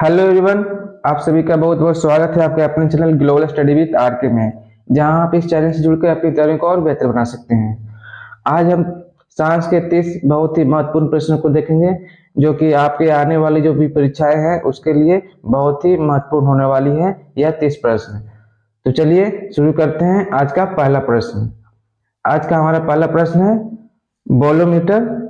Hello everyone. आप सभी का बहुत बहुत स्वागत है आपके अपने channel Global Study with RK में, जहां आप इस चैनल से जुड़कर अपनी तैयारियों को और बेहतर बना सकते हैं। आज हम साइंस के 30 बहुत ही महत्वपूर्ण प्रश्नों को देखेंगे, जो कि आपके आने वाली जो भी परीक्षाएं हैं उसके लिए बहुत ही महत्वपूर्ण होने वाली है यह 30 प्रश्न। तो चलिए शुरू करते हैं आज का पहला प्रश्न। आज का हमारा पहला प्रश्न है, बोलोमीटर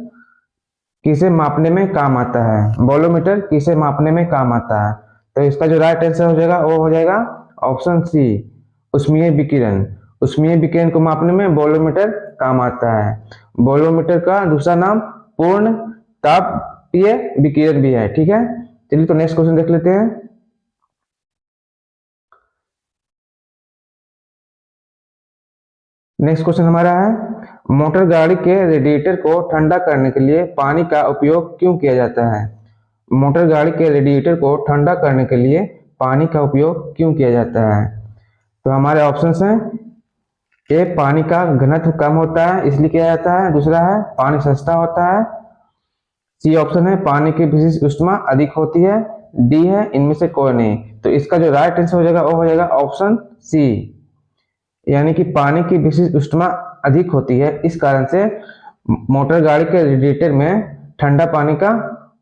किसे मापने में काम आता है? बोलोमीटर किसे मापने में काम आता है? तो इसका जो राइट आंसर हो जाएगा वो हो जाएगा ऑप्शन सी, उष्मीय विकिरण। उष्मीय विकिरण को मापने में बोलोमीटर काम आता है। बोलोमीटर का दूसरा नाम पूर्ण तापीय विकिरण भी है। ठीक है, चलिए तो नेक्स्ट क्वेश्चन देख लेते हैं। नेक्स्ट क्वेश्चन हमारा है, मोटर गाड़ी के रेडिएटर को ठंडा करने के लिए पानी का उपयोग क्यों किया जाता है? मोटर गाड़ी के रेडिएटर को ठंडा करने के लिए पानी का उपयोग क्यों किया जाता है? तो हमारे ऑप्शंस हैं, ए पानी का घनत्व कम होता है इसलिए किया जाता है, दूसरा है पानी सस्ता होता है, सी ऑप्शन है पानी की विशिष्ट ऊष्मा अधिक होती है, डी है इनमें से कोई नहीं। तो इसका जो राइट आंसर हो जाएगा वो हो जाएगा ऑप्शन सी, यानी कि पानी की विशिष्ट ऊष्मा अधिक होती है, इस कारण से मोटर गाड़ी के रेडिएटर में ठंडा पानी का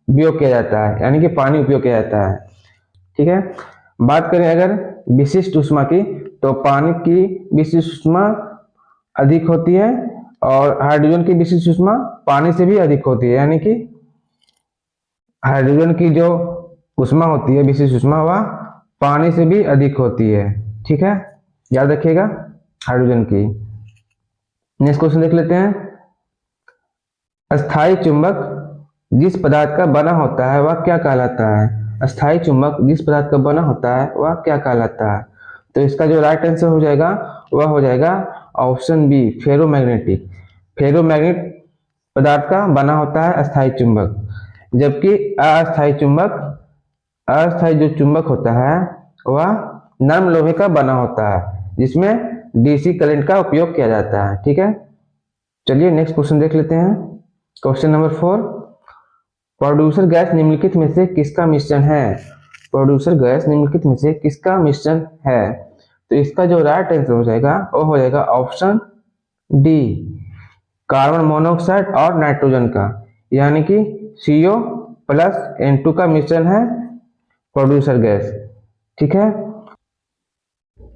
उपयोग किया जाता है, यानी कि पानी उपयोग किया जाता है। ठीक है, बात करें अगर विशिष्ट ऊष्मा की, तो पानी की विशिष्ट ऊष्मा अधिक होती है और हाइड्रोजन की विशिष्ट ऊष्मा पानी से भी अधिक होती है, यानी कि हाइड्रोजन की जो ऊष्मा होती है विशिष्ट ऊष्मा वह पानी से भी अधिक होती है। ठीक है, याद रखिएगा हाइड्रोजन की। नेक्स्ट क्वेश्चन देख लेते हैं, अस्थायी चुंबक जिस पदार्थ का बना होता है वह क्या कहलाता है? अस्थायी चुंबक जिस पदार्थ का बना होता है वह क्या कहलाता है? तो इसका जो राइट आंसर हो जाएगा वह हो जाएगा ऑप्शन बी, फेरोमैग्नेटिक। फेरोमैग्नेट पदार्थ का बना होता है अस्थायी चुंबक, जबकि अस्थायी चुंबक, अस्थायी जो चुंबक होता है वह नरम लोहे का बना होता है, जिसमें डीसी करंट का उपयोग किया जाता है। ठीक है, चलिए नेक्स्ट क्वेश्चन देख लेते हैं। क्वेश्चन नंबर 4, प्रोड्यूसर गैस निम्नलिखित में से किसका मिश्रण है? प्रोड्यूसर गैस निम्नलिखित में से किसका मिश्रण है? तो इसका जो राइट आंसर हो जाएगा वो हो जाएगा ऑप्शन डी, कार्बन मोनोऑक्साइड और नाइट्रोजन का, यानी कि CO प्लस N2 का मिश्रण है प्रोड्यूसर गैस। ठीक है,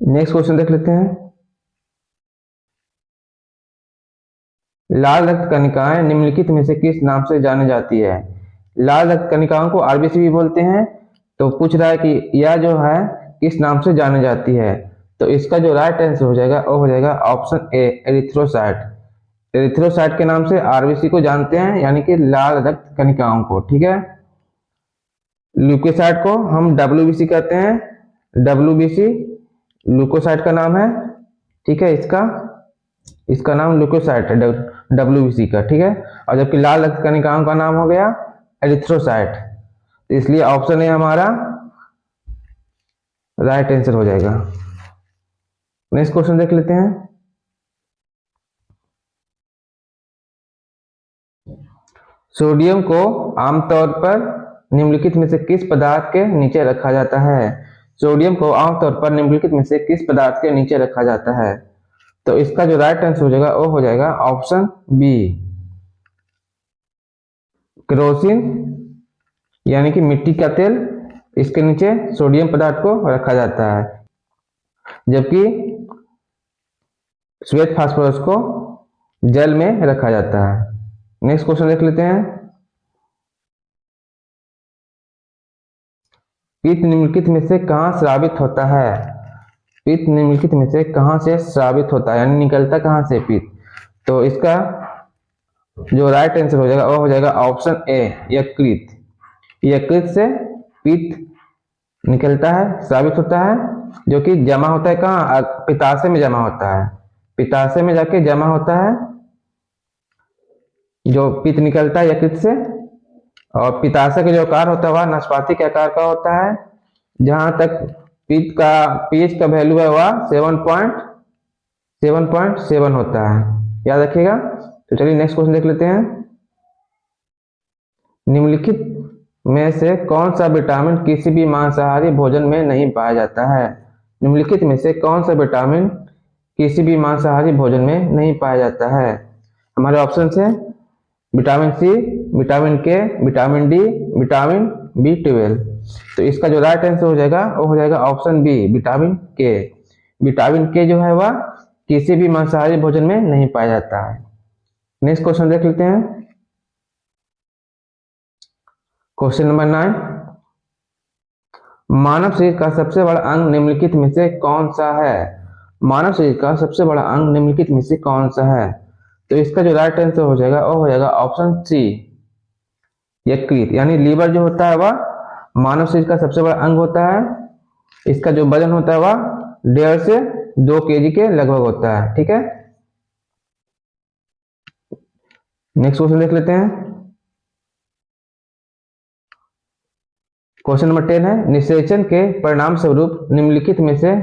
नेक्स्ट क्वेश्चन देख लेते हैं, लाल रक्त कणिकाएं निम्नलिखित में से किस नाम से जानी जाती है? लाल रक्त कणिकाओं को आरबीसी भी बोलते हैं। तो पूछ रहा है कि यह जो है किस नाम से जानी जाती है? तो इसका जो राइट आंसर हो जाएगा वो हो जाएगा ऑप्शन ए, एरिथ्रोसाइट। एरिथ्रोसाइट के नाम से आरबीसी को जानते हैं, यानी कि लाल रक्त कणिकाओं को। ठीक है, ल्यूकोसाइट को हम डब्ल्यूबीसी कहते हैं, डब्ल्यूबीसी ल्यूकोसाइट का नाम है। ठीक है, इसका नाम ल्यूकोसाइट है डब्ल्यूबीसी का। ठीक है, और जबकि लाल रक्त कणिकाओं का नाम हो गया एरिथ्रोसाइट, तो इसलिए ऑप्शन ए हमारा राइट आंसर हो जाएगा। नेक्स्ट क्वेश्चन देख लेते हैं, सोडियम को आमतौर पर निम्नलिखित में से किस पदार्थ के नीचे रखा जाता है? सोडियम को आमतौर पर निम्नलिखित में से किस पदार्थ के नीचे रखा जाता है? तो इसका जो राइट आंसर हो जाएगा वो हो जाएगा ऑप्शन बी, केरोसिन, यानी कि मिट्टी का तेल, इसके नीचे सोडियम पदार्थ को रखा जाता है, जबकि श्वेत फास्फोरस को जल में रखा जाता है। नेक्स्ट क्वेश्चन देख लेते हैं, पित्त निम्नलिखित में से कहाँ स्रावित होता है? पित्त निम्नलिखित में से कहाँ से स्रावित होता है, यानी निकलता कहाँ से पित्त? तो इसका जो राइट आंसर हो जाएगा वो हो जाएगा ऑप्शन ए, यकृत। यकृत से पित्त निकलता है, स्रावित होता है, जो कि जमा होता है कहाँ? पित्ताशय में जमा होता है। पित्ताशय में जाके जमा होता है जो पित्त निकलता है यकृत से। और पित्ताशय का जो आकार होता है वह नाशपाती के आकार का होता है। जहां तक पित्त का पीएच का वैल्यू है वह 7.7 होता है, याद रखिएगा। तो चलिए नेक्स्ट क्वेश्चन देख लेते हैं, निम्नलिखित में से कौन सा विटामिन किसी भी मांसाहारी भोजन में नहीं पाया जाता है? निम्नलिखित में से कौन सा विटामिन किसी भी मांसाहारी भोजन में नहीं पाया जाता है? हमारे ऑप्शन है विटामिन सी, विटामिन के, विटामिन डी, विटामिन B12। तो इसका जो राइट आंसर हो जाएगा वो हो जाएगा ऑप्शन बी, विटामिन के। विटामिन के जो है वह किसी भी मांसाहारी भोजन में नहीं पाया जाता है। नेक्स्ट क्वेश्चन देख लेते हैं। क्वेश्चन नंबर 9, मानव शरीर का सबसे बड़ा अंग निम्नलिखित में से कौन सा है? मानव शरीर का सबसे बड़ा अंग निम्नलिखित में से कौन सा है? तो इसका जो राइट आंसर हो जाएगा वो हो जाएगा ऑप्शन सी, यकृत। यानी लीवर जो होता है वह मानव शरीर का सबसे बड़ा अंग होता है। इसका जो वजन होता है वह 1.5 से 2 kg के लगभग होता है। ठीक है, नेक्स्ट क्वेश्चन देख लेते हैं। क्वेश्चन नंबर 10 है, निषेचन के परिणाम स्वरूप निम्नलिखित में से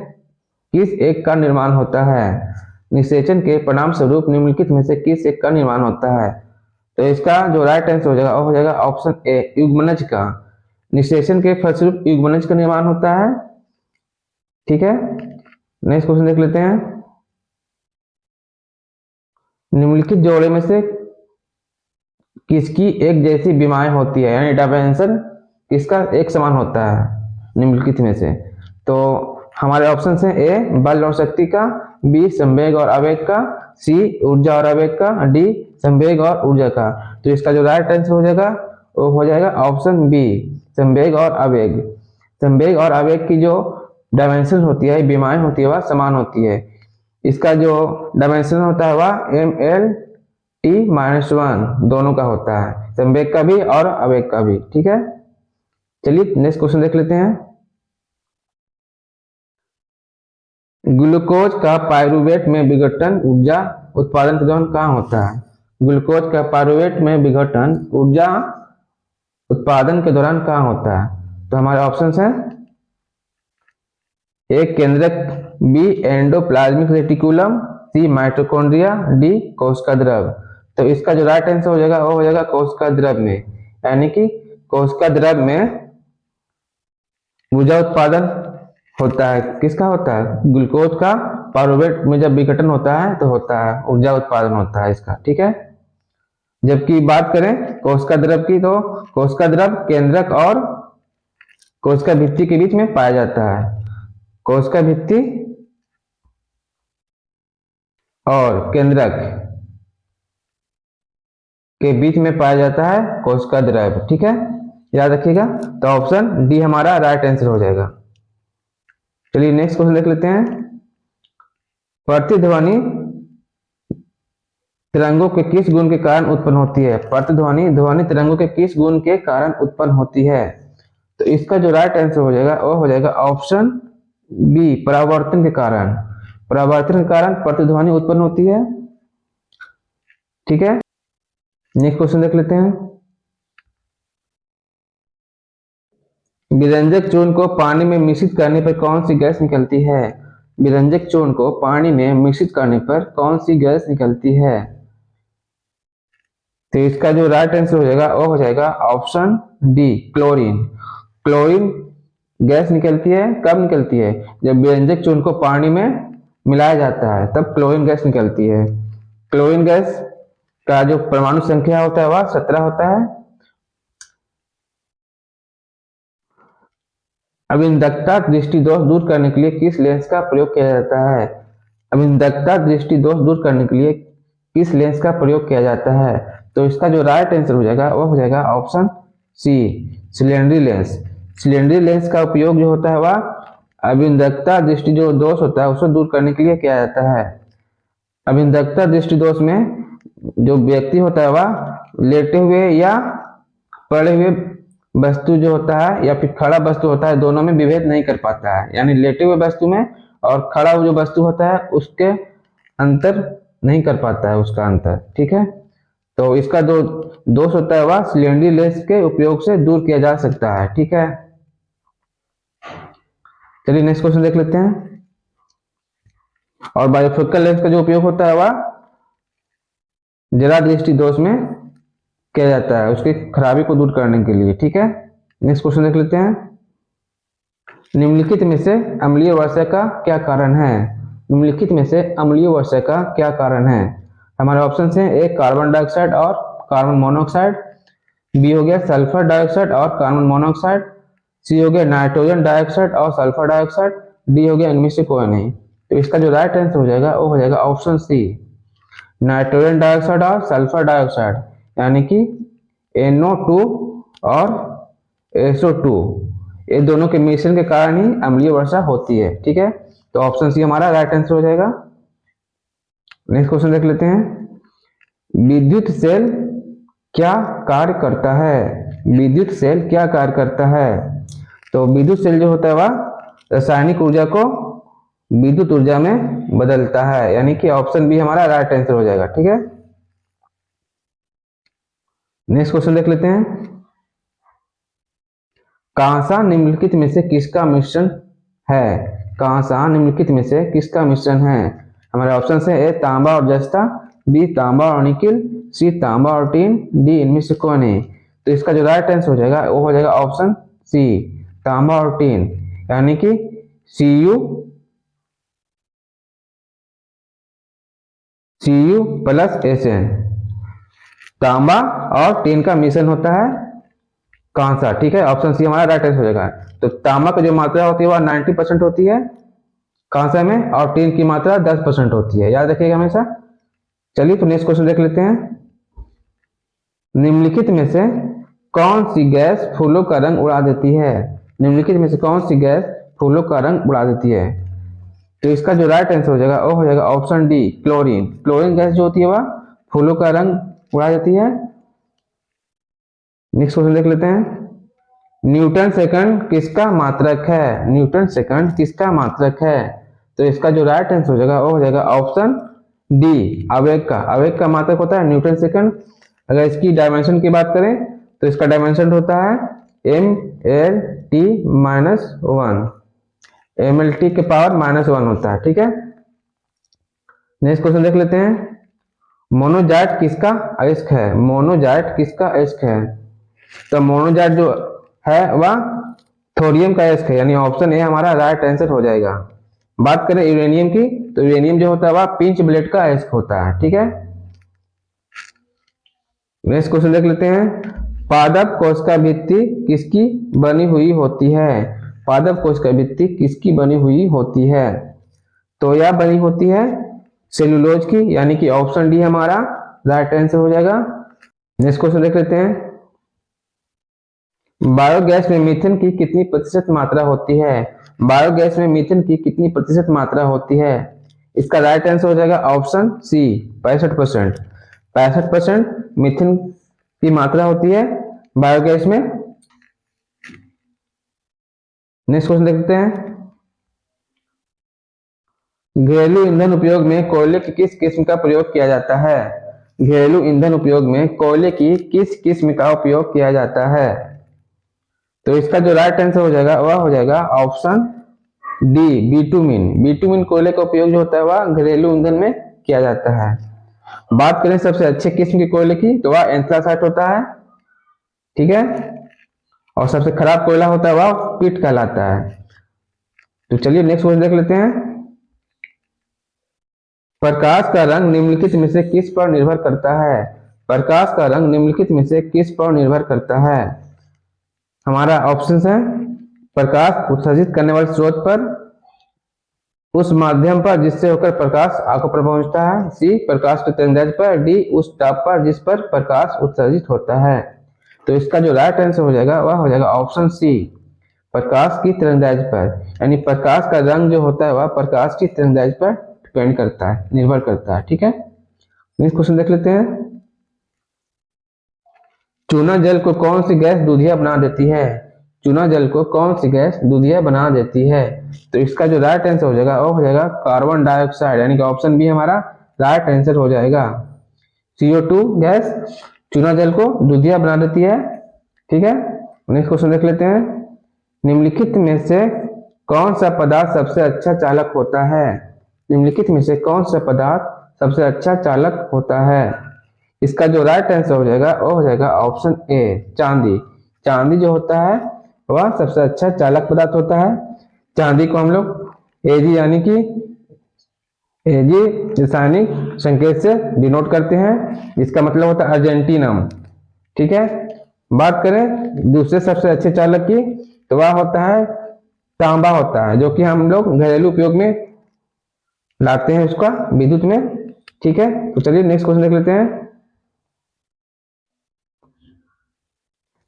किस एक का निर्माण होता है? निषेचन के परिणाम स्वरूप निम्नलिखित में से किस एक का निर्माण होता है? तो इसका जो राइट आंसर हो जाएगा वो हो जाएगा ऑप्शन ए, युग्मनज का। निषेचन के फलस्वरूप युग्मनज का निर्माण होता है। ठीक है, नेक्स्ट क्वेश्चन देख लेते हैं। निम्नलिखित जोड़े में से किसकी एक जैसी बीमाएं होती है? यानी डायमेंशन किसका एक समान होता है निम्नलिखित में से? तो हमारे ऑप्शन हैं ए, बल और शक्ति का, बी, संवेग और आवेग का, सी, ऊर्जा और आवेग का, डी, संवेग और ऊर्जा का। तो इसका जो राइट आंसर हो जाएगा वो हो जाएगा ऑप्शन बी, संवेग और आवेग। संवेग और आवेग की जो डायमेंशन होती है, बीमाएं होती है, वह समान होती है। इसका जो डायमेंशन होता है वह MLT-1 दोनों का होता है, संवेग का भी और आवेग का भी। ठीक है, चलिए नेक्स्ट क्वेश्चन देख लेते हैं। ग्लूकोज का पाइरूवेट में विघटन ऊर्जा उत्पादन के दौरान कहाँ होता है? ग्लूकोज का पाइरूवेट में विघटन ऊर्जा उत्पादन के दौरान कहाँ होता है? तो हमारे ऑप्शंस हैं ए, केंद्रक, बी, एंडोप्लाज्मिक रेटिकुलम, सी, माइटोकॉन्ड्रिया, डी, कोशिका द्रव। तो इसका जो राइट आंसर हो जाएगा वो हो जाएगा कोशिका द्रव में। यानी कि कोशिका द्रव में ऊर्जा उत्पादन होता है। किसका होता है? ग्लूकोज का पाइरूवेट में जब विघटन होता है तो होता है ऊर्जा उत्पादन होता है इसका। ठीक है, जबकि बात करें कोशिका द्रव की तो कोशिका द्रव केंद्रक और कोशिका भित्ति के बीच में पाया जाता है। कोशिका भित्ति और केंद्रक के बीच में पाया जाता है कोशिका द्रव। ठीक है, याद रखिएगा। तो ऑप्शन डी हमारा राइट आंसर हो जाएगा। चलिए नेक्स्ट क्वेश्चन देख लेते हैं। प्रतिध्वनि तरंगों के किस गुण के कारण उत्पन्न होती है? प्रतिध्वनि ध्वनि तरंगों के किस गुण के कारण उत्पन्न होती है? तो इसका जो राइट आंसर हो जाएगा वो हो जाएगा ऑप्शन बी, परावर्तन के कारण। परावर्तन के कारण प्रतिध्वनि उत्पन्न होती है। ठीक है, नेक्स्ट क्वेश्चन देख लेते हैं। विरंजक चूर्ण को पानी में मिश्रित करने पर कौन सी गैस निकलती है? विरंजक चूर्ण को पानी में मिश्रित करने पर कौन सी गैस निकलती है? तो इसका जो राइट आंसर हो जाएगा वो हो जाएगा option D, chlorine. Chlorine gas निकलती है। कब निकलती है? जब विरंजक चूर्ण को पानी में मिलाया जाता है तब क्लोरीन गैस निकलती है। क्लोरीन गैस का जो परमाणु संख्या होता है वह 17 होता है। अविंदकता दृष्टि दोष दूर करने के लिए किस लेंस का प्रयोग किया जाता है? अविंदकता दृष्टि दोष दूर करने के लिए किस लेंस का प्रयोग किया जाता है? तो इसका जो राइट आंसर हो जाएगा वो हो जाएगा ऑप्शन सी, सिलेंडरी लेंस। सिलेंडरी लेंस का उपयोग जो होता है वह अविंदकता दृष्टि जो दोष होता है उसे दूर करने के लिए किया जाता है। अविंदकता दृष्टि दोष में जो व्यक्ति होता है वह लेटे हुए या पड़े हुए वस्तु जो होता है या फिर खड़ा वस्तु होता है, दोनों में विभेद नहीं कर पाता है। यानी लेटे हुए वस्तु में और खड़ा हुआ जो वस्तु होता है उसके अंतर नहीं कर पाता है, उसका अंतर। ठीक है, तो इसका जो दोष होता है वह सिलेंडरी लेंस के उपयोग से दूर किया जा सकता है। ठीक है, चलिए नेक्स्ट क्वेश्चन देख लेते हैं। और बायोफोकल लेंस का जो उपयोग होता है वह जरा दृष्टि दोष में किया जाता है, उसकी खराबी को दूर करने के लिए। ठीक है, नेक्स्ट क्वेश्चन देख लेते हैं। निम्नलिखित में से अम्लीय वर्षा का क्या कारण है? निम्नलिखित में से अम्लीय वर्षा का क्या कारण है? हमारे ऑप्शन हैं, ए कार्बन डाइऑक्साइड और कार्बन मोनोऑक्साइड, बी हो गया सल्फर डाइऑक्साइड और कार्बन मोनोऑक्साइड, सी हो गया नाइट्रोजन डाइऑक्साइड और सल्फर डाइऑक्साइड, डी हो गया इनमें से कोई नहीं। तो इसका जो राइट आंसर हो जाएगा वो हो जाएगा ऑप्शन सी, नाइट्रोजन डाइऑक्साइड और सल्फर डाइऑक्साइड, यानी कि NO2 और SO2, ये दोनों के मिश्रण के कारण ही अम्लीय वर्षा होती है। ठीक है, तो ऑप्शन सी हमारा राइट आंसर हो जाएगा। नेक्स्ट क्वेश्चन देख लेते हैं। विद्युत सेल क्या कार्य करता है? विद्युत सेल क्या कार्य करता है? तो विद्युत सेल जो होता है वह रासायनिक ऊर्जा को विद्युत ऊर्जा में बदलता है, यानी कि ऑप्शन बी हमारा राइट आंसर हो जाएगा। ठीक है, नेक्स्ट क्वेश्चन देख लेते हैं। कांसा निम्नलिखित में से किसका मिश्रण है? कांसा निम्नलिखित में से किसका मिश्रण है? हमारे ऑप्शन है, ए तांबा और जस्ता, बी तांबा और निकिल, सी तांबा और टीन, डी इनमें से कौन है? तो इसका जो राइट आंसर हो जाएगा वो हो जाएगा ऑप्शन सी, तांबा और टीन, यानी कि Cu प्लस Sn, तांबा और टीन का मिश्रण होता है कांसा। ठीक है, ऑप्शन सी हमारा राइट आंसर हो जाएगा। तो तांबा की जो मात्रा होती है वह 90% होती है कांसा में, और टीन की मात्रा 10% होती है, याद रखिएगा हमेशा। चलिए तो नेक्स्ट क्वेश्चन देख लेते हैं। निम्नलिखित में से कौन सी गैस फूलों का रंग उड़ा देती है? निम्नलिखित में से कौन सी गैस फूलों का रंग उड़ा देती है? तो इसका जो राइट आंसर हो जाएगा वो हो जाएगा option D, chlorine. Chlorine gas जो होती है वह फूलों का रंग उड़ा देती है। नेक्स्ट क्वेश्चन देख लेते हैं। न्यूटन सेकंड किसका मात्रक है? न्यूटन सेकंड किसका मात्रक है? तो इसका जो राइट आंसर हो जाएगा वो हो जाएगा ऑप्शन डी, आवेग का। आवेग का मात्रक होता है न्यूटन सेकंड। अगर इसकी डायमेंशन की बात करें तो इसका डायमेंशन होता है MLT -1, MLT के पावर -1 होता है। ठीक है, नेक्स्ट क्वेश्चन देख लेते हैं। मोनोजाइट किसका अयस्क है? मोनोजाइट किसका अयस्क है? तो मोनोजाइट जो है वह थोरियम का अयस्क है, यानी ऑप्शन ए हमारा राइट आंसर हो जाएगा। बात करें यूरेनियम की, तो यूरेनियम जो होता है वह पिंच ब्लेड का अयस्क होता है। ठीक है, नेक्स्ट क्वेश्चन देख लेते हैं। पादप कोशिका भित्ति किसकी बनी हुई होती है? पादप कोशिका भित्ति किसकी बनी हुई होती है? तो यह बनी होती है सेलुलोज की, यानी कि ऑप्शन डी हमारा राइट आंसर हो जाएगा। नेक्स्ट क्वेश्चन देख लेते हैं। बायोगैस में मीथेन की कितनी प्रतिशत मात्रा होती है? बायोगैस में मीथेन की कितनी प्रतिशत मात्रा होती है? इसका राइट आंसर हो जाएगा ऑप्शन सी, 65%। 65% मीथेन की मात्रा होती है बायोगैस में। नेक्स्ट क्वेश्चन देखते हैं। घरेलू ईंधन उपयोग में कोयले की किस किस्म का प्रयोग किया जाता है? घरेलू ईंधन उपयोग में कोयले की किस किस्म का उपयोग किया जाता है? तो इसका जो राइट आंसर हो जाएगा वह हो जाएगा ऑप्शन डी, बिटुमिन। बिटुमिन कोयले का उपयोग जो होता है वह घरेलू ईंधन में किया जाता है। बात करें सबसे अच्छे किस्म के कोयले की, तो वह एंथ्रासाइट होता है। ठीक है, और सबसे खराब कोयला होता है वह पिट कहलाता है। तो चलिए नेक्स्ट क्वेश्चन देख लेते हैं। प्रकाश का रंग निम्नलिखित में से किस पर निर्भर करता है? प्रकाश का रंग निम्नलिखित में से किस पर निर्भर करता है? हमारा ऑप्शन है, प्रकाश उत्सर्जित करने वाले स्रोत पर, उस माध्यम पर जिससे होकर प्रकाश आंखों पर पहुंचता है, सी प्रकाश के तरंगदैर्घ्य पर, डी उस ताप पर जिस पर प्रकाश उत्सर्जित होता है। तो इसका जो राइट आंसर हो जाएगा वह हो जाएगा ऑप्शन सी, प्रकाश की तरंगदैर्घ्य पर, यानी प्रकाश का रंग जो होता है वह प्रकाश की तरंगदैर्घ्य पर डिपेंड करता है, निर्भर करता है। ठीक है, नेक्स्ट क्वेश्चन देख लेते हैं। चूना जल को कौन सी गैस दूधिया बना देती है? चूना जल को कौन सी गैस दूधिया बना देती है? तो इसका जो राइट आंसर हो जाएगा वो हो जाएगा कार्बन डाइऑक्साइड, यानी कि ऑप्शन बी हमारा राइट आंसर हो जाएगा। CO2 गैस चूना जल को दूधिया बना देती है। ठीक है, नेक्स्ट क्वेश्चन देख लेते हैं। निम्नलिखित में से कौन सा पदार्थ सबसे अच्छा चालक होता है? निम्नलिखित में से कौन सा पदार्थ सबसे अच्छा चालक होता है? इसका जो राइट आंसर हो जाएगा वो हो जाएगा ऑप्शन ए, चांदी। चांदी जो होता है वह सबसे अच्छा चालक पदार्थ होता है। चांदी को हम लोग एजी यानी कि एजी रासायनिक संकेत से डिनोट करते हैं, इसका मतलब होता है अर्जेंटीनम। ठीक है, बात करें दूसरे सबसे अच्छे चालक की तो वह होता है तांबा होता है, जो कि हम लोग घरेलू उपयोग में लाते हैं उसका विद्युत में। ठीक है, तो चलिए नेक्स्ट क्वेश्चन देख लेते हैं।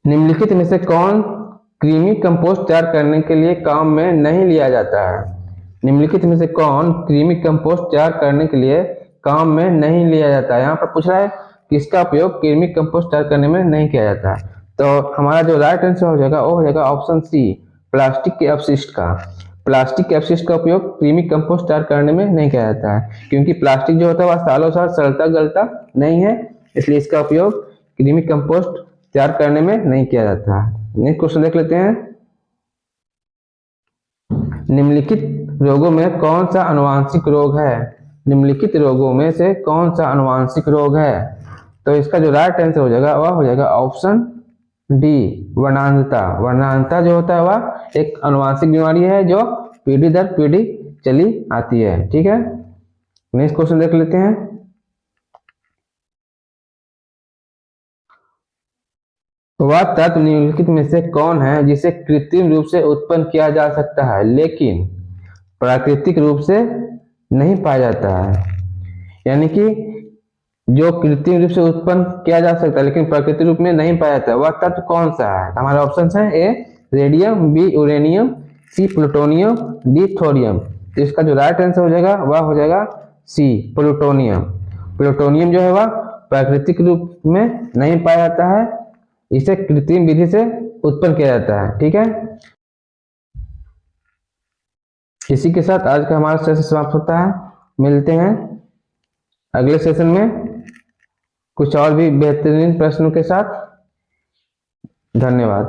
निम्नलिखित में से कौन कृमि कंपोस्ट तैयार करने के लिए काम में नहीं लिया जाता है? निम्नलिखित में से कौन कृमि कंपोस्ट तैयार करने के लिए काम में नहीं लिया जाता है? यहाँ पर पूछ रहा है किसका उपयोग कृमि कंपोस्ट तैयार करने में नहीं किया जाता है। तो हमारा जो राइट आंसर हो जाएगा वो हो जाएगा ऑप्शन सी, प्लास्टिक के अपशिष्ट का। प्लास्टिक के अपशिष्ट का उपयोग कृमि कंपोस्ट तैयार करने में नहीं किया जाता है, क्योंकि प्लास्टिक जो होता है वह सालों साल सड़ता गलता नहीं है, इसलिए इसका उपयोग कृमि कंपोस्ट तैयार करने में नहीं किया जाता है। नेक्स्ट क्वेश्चन देख लेते हैं। निम्नलिखित रोगों में कौन सा आनुवांशिक रोग है? निम्नलिखित रोगों में से कौन सा आनुवांशिक रोग है? तो इसका जो राइट आंसर हो जाएगा वह हो जाएगा ऑप्शन डी, वर्णांधता। वर्णांधता जो होता है वह एक आनुवांशिक बीमारी है जो पीढ़ी दर पीढ़ी चली आती है। ठीक है, नेक्स्ट क्वेश्चन देख लेते हैं। वह तत्व निम्नलिखित में से कौन है जिसे कृत्रिम रूप से उत्पन्न किया जा सकता है लेकिन प्राकृतिक रूप से नहीं पाया जाता है? यानी कि जो कृत्रिम रूप से उत्पन्न किया जा सकता है लेकिन प्राकृतिक रूप में नहीं पाया जाता है, वह तत्व कौन सा है? हमारे ऑप्शन है ए रेडियम, बी यूरेनियम, सी प्लूटोनियम, डी थोरियम। तो इसका जो राइट आंसर हो जाएगा वह हो जाएगा सी, प्लूटोनियम। प्लूटोनियम जो है वह प्राकृतिक रूप में नहीं पाया जाता है, इसे कृत्रिम विधि से उत्पन्न किया जाता है। ठीक है, इसी के साथ आज का हमारा सेशन समाप्त होता है। मिलते हैं अगले सेशन में कुछ और भी बेहतरीन प्रश्नों के साथ। धन्यवाद।